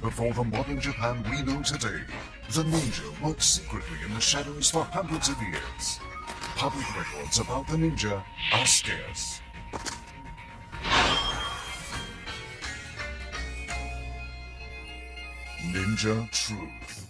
Before the modern Japan we know today, the ninja worked secretly in the shadows for hundreds of years. Public records about the ninja are scarce. Ninja Truth.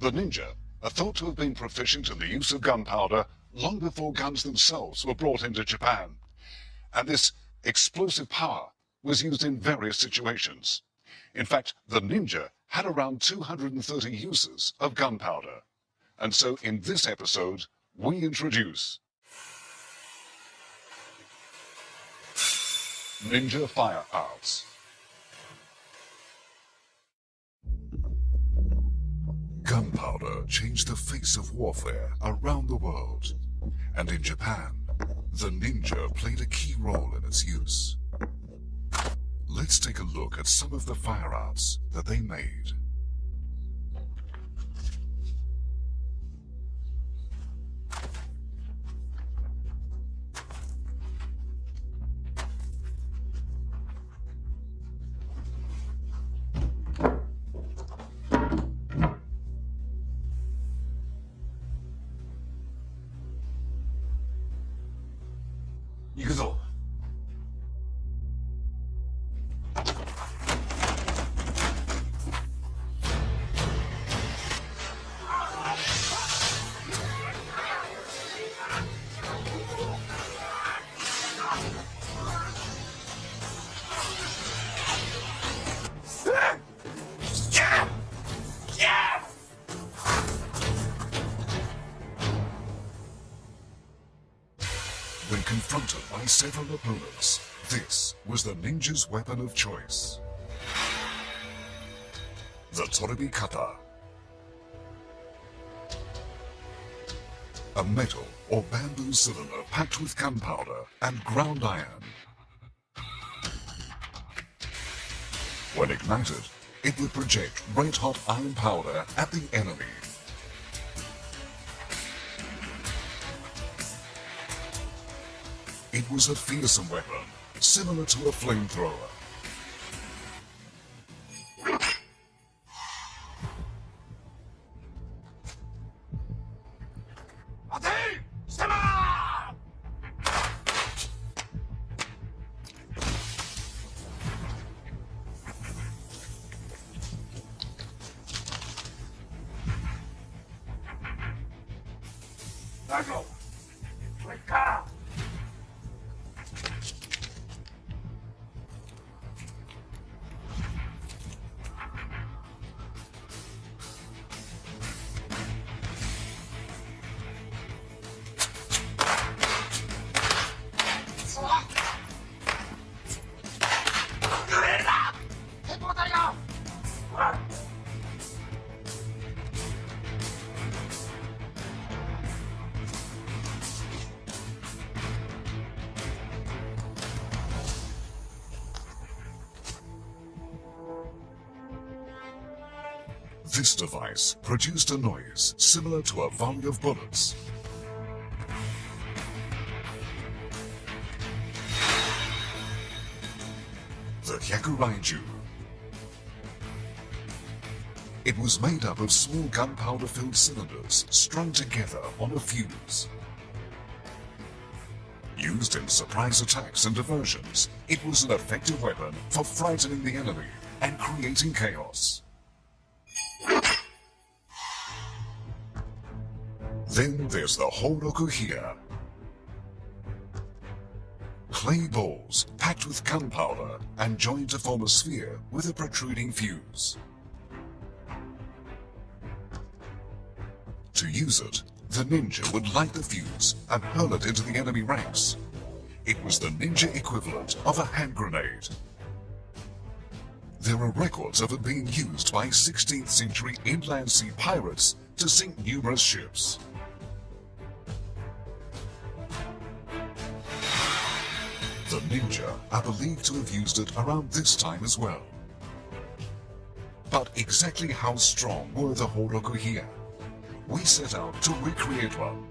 The ninja are thought to have been proficient in the use of gunpowder long before guns themselves were brought into Japan. And this explosive power was used in various situations. In fact, the ninja had around 230 uses of gunpowder. And so in this episode, we introduce Ninja Fire Arts. Gunpowder changed the face of warfare around the world, and in Japan, the ninja played a key role in its use. Let's take a look at some of the fire arts that they made. When confronted by several opponents, this was the ninja's weapon of choice. The Torebi Kata. A metal or bamboo cylinder packed with gunpowder and ground iron. When ignited, it would project red-hot iron powder at the enemy. It was a fearsome weapon, similar to a flamethrower. This device produced a noise similar to a volley of bullets. The Hyakuraiju. It was made up of small gunpowder-filled cylinders strung together on a fuse. Used in surprise attacks and diversions, it was an effective weapon for frightening the enemy and creating chaos. Then there's the Horokuhia. Clay balls packed with gunpowder and joined to form a sphere with a protruding fuse. To use it, the ninja would light the fuse and hurl it into the enemy ranks. It was the ninja equivalent of a hand grenade. There are records of it being used by 16th century inland sea pirates to sink numerous ships. The ninja are believed to have used it around this time as well. But exactly how strong were the Horokuhia? We set out to recreate one.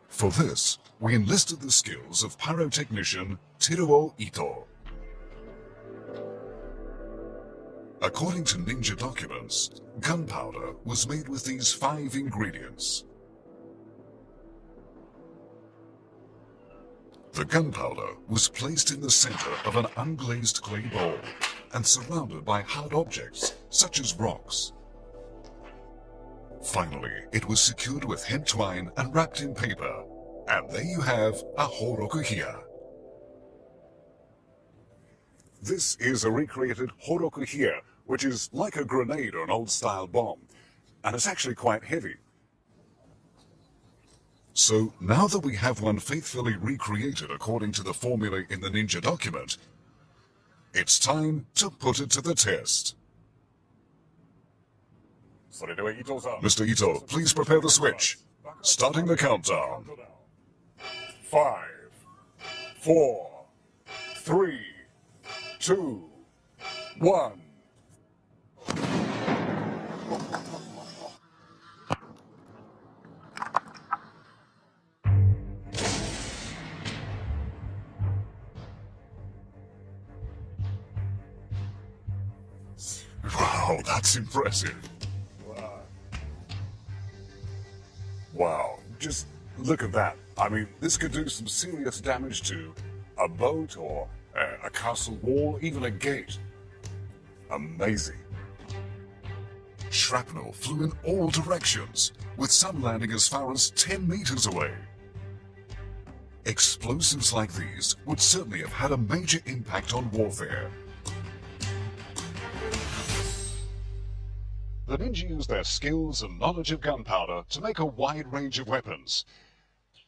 For this, we enlisted the skills of pyrotechnician Teruo Ito. According to ninja documents, gunpowder was made with these 5 ingredients. The gunpowder was placed in the center of an unglazed clay bowl and surrounded by hard objects such as rocks. Finally, it was secured with hemp twine and wrapped in paper, and there you have a Horokuhia. This is a recreated Horokuhia, which is like a grenade or an old-style bomb, and it's actually quite heavy. So now that we have one faithfully recreated according to the formula in the ninja document, it's time to put it to the test. Mr. Ito, please prepare the switch. Starting the countdown. 5, 4, 3, 2, 1. Wow, that's impressive. Wow, just look at that. I mean, this could do some serious damage to a boat or a castle wall, even a gate. Amazing. Shrapnel flew in all directions, with some landing as far as 10 meters away. Explosives like these would certainly have had a major impact on warfare. The ninja used their skills and knowledge of gunpowder to make a wide range of weapons.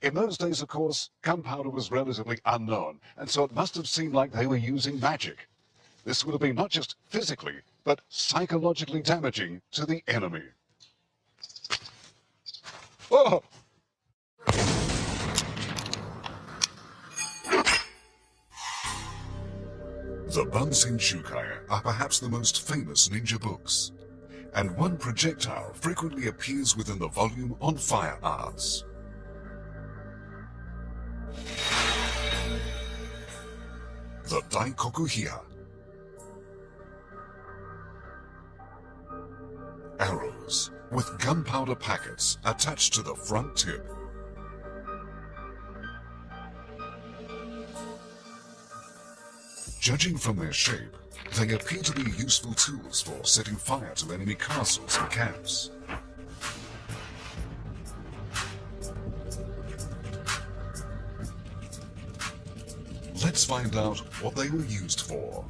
In those days, of course, gunpowder was relatively unknown, and so it must have seemed like they were using magic. This would have been not just physically, but psychologically damaging to the enemy. Oh! The Bunsen Shukai are perhaps the most famous ninja books, and one projectile frequently appears within the volume on fire arts. The Daikokuhia. Arrows with gunpowder packets attached to the front tip. Judging from their shape, they appear to be useful tools for setting fire to enemy castles and camps. Let's find out what they were used for.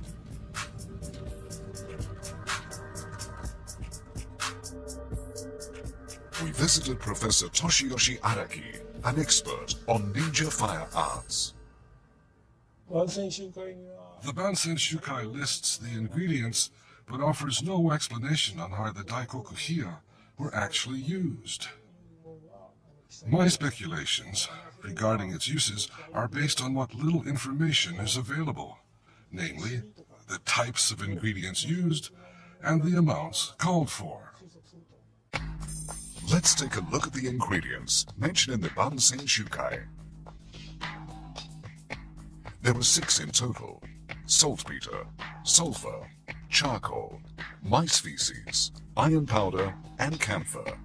We visited Professor Toshiyoshi Araki, an expert on ninja fire arts. The Bunsen Shukai lists the ingredients, but offers no explanation on how the Daikokuhia were actually used. My speculations regarding its uses are based on what little information is available, namely, the types of ingredients used and the amounts called for. Let's take a look at the ingredients mentioned in the Bunsen Shukai. There are 6 in total: saltpeter, sulfur, charcoal, mice feces, iron powder, and camphor.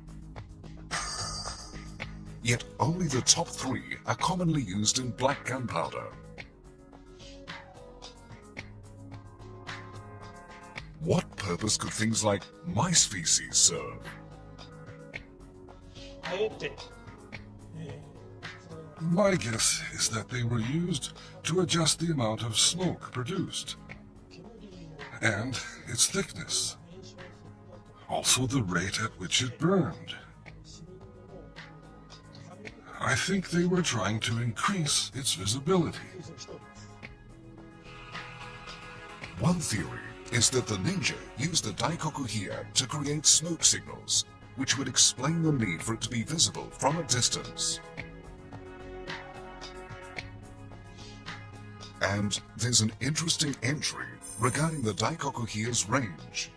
Yet only the top 3 are commonly used in black gunpowder. What purpose could things like mice feces serve? My guess is that they were used to adjust the amount of smoke produced, and its thickness, also the rate at which it burned. I think they were trying to increase its visibility. One theory is that the ninja used the Daikokuhia to create smoke signals, which would explain the need for it to be visible from a distance. And there's an interesting entry regarding the Daikoku-Here's range.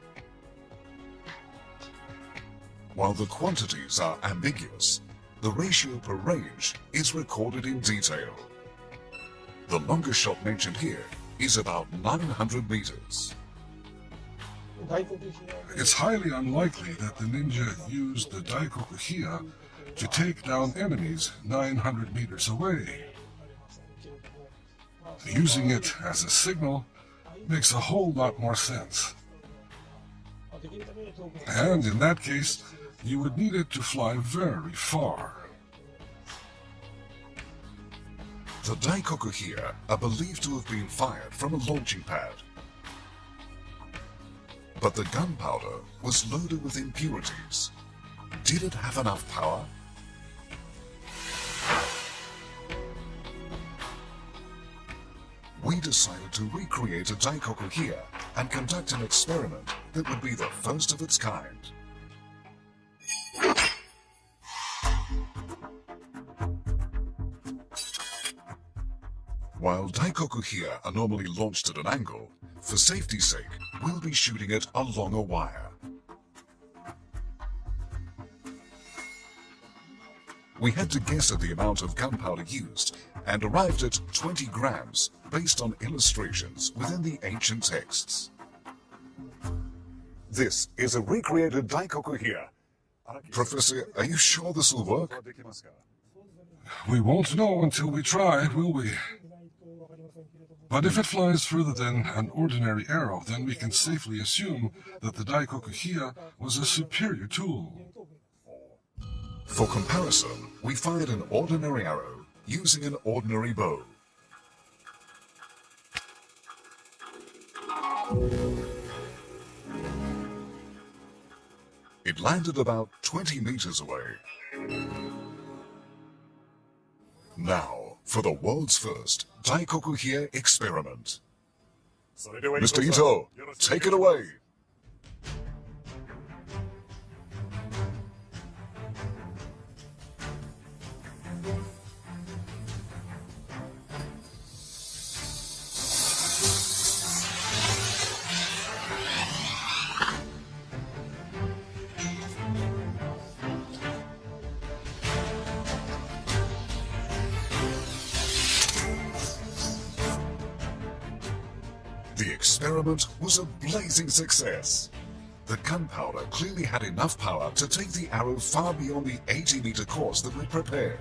While the quantities are ambiguous, the ratio per range is recorded in detail. The longest shot mentioned here is about 900 meters. It's highly unlikely that the ninja used the Daikoku-Hia to take down enemies 900 meters away. Using it as a signal makes a whole lot more sense. And in that case, you would need it to fly very far. The Daikoku-Hia are believed to have been fired from a launching pad. But the gunpowder was loaded with impurities. Did it have enough power? We decided to recreate a Daikoku-Hia and conduct an experiment that would be the first of its kind. While Daikoku-Hia are normally launched at an angle, for safety's sake, we'll be shooting it along a wire. We had to guess at the amount of gunpowder used and arrived at 20 grams based on illustrations within the ancient texts. This is a recreated Daikoku-Hia. Professor, are you sure this will work? We won't know until we try, will we? But if it flies further than an ordinary arrow, then we can safely assume that the Daikoku-Hia was a superior tool. For comparison, we fired an ordinary arrow using an ordinary bow. It landed about 20 meters away. Now, for the world's first Daikoku-Hia experiment. Mr. Ito, take it away. The experiment was a blazing success. The gunpowder clearly had enough power to take the arrow far beyond the 80-meter course that we prepared.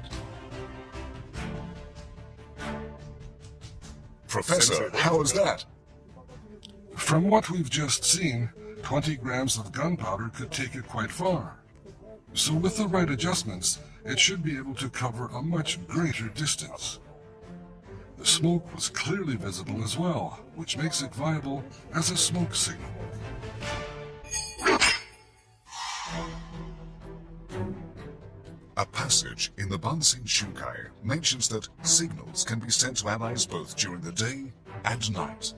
Professor, how is that? From what we've just seen, 20 grams of gunpowder could take it quite far. So with the right adjustments, it should be able to cover a much greater distance. The smoke was clearly visible as well, which makes it viable as a smoke signal. A passage in the Bunsen Shukai mentions that signals can be sent to allies both during the day and night.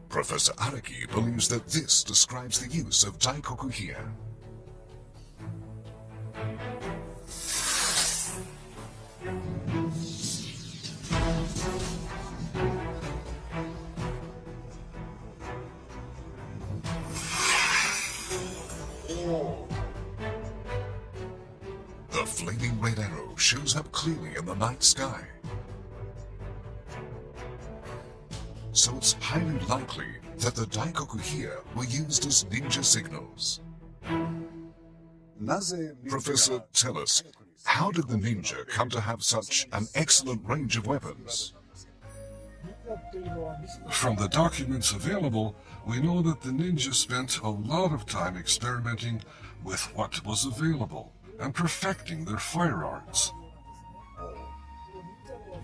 Professor Araki believes that this describes the use of Daikoku-Hia. The flaming red arrow shows up clearly in the night sky. So it's highly likely that the Daikoku-Hia were used as ninja signals. Professor, tell us, how did the ninja come to have such an excellent range of weapons? From the documents available, we know that the ninja spent a lot of time experimenting with what was available and perfecting their firearms.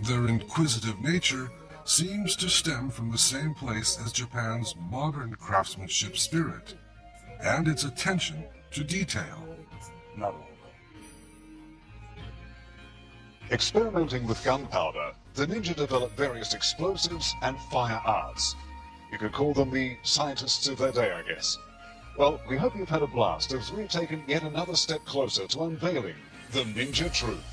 Their inquisitive nature seems to stem from the same place as Japan's modern craftsmanship spirit, and its attention to detail. Experimenting with gunpowder, the ninja developed various explosives and fire arts. You could call them the scientists of their day, I guess. Well, we hope you've had a blast as we've taken yet another step closer to unveiling the ninja truth.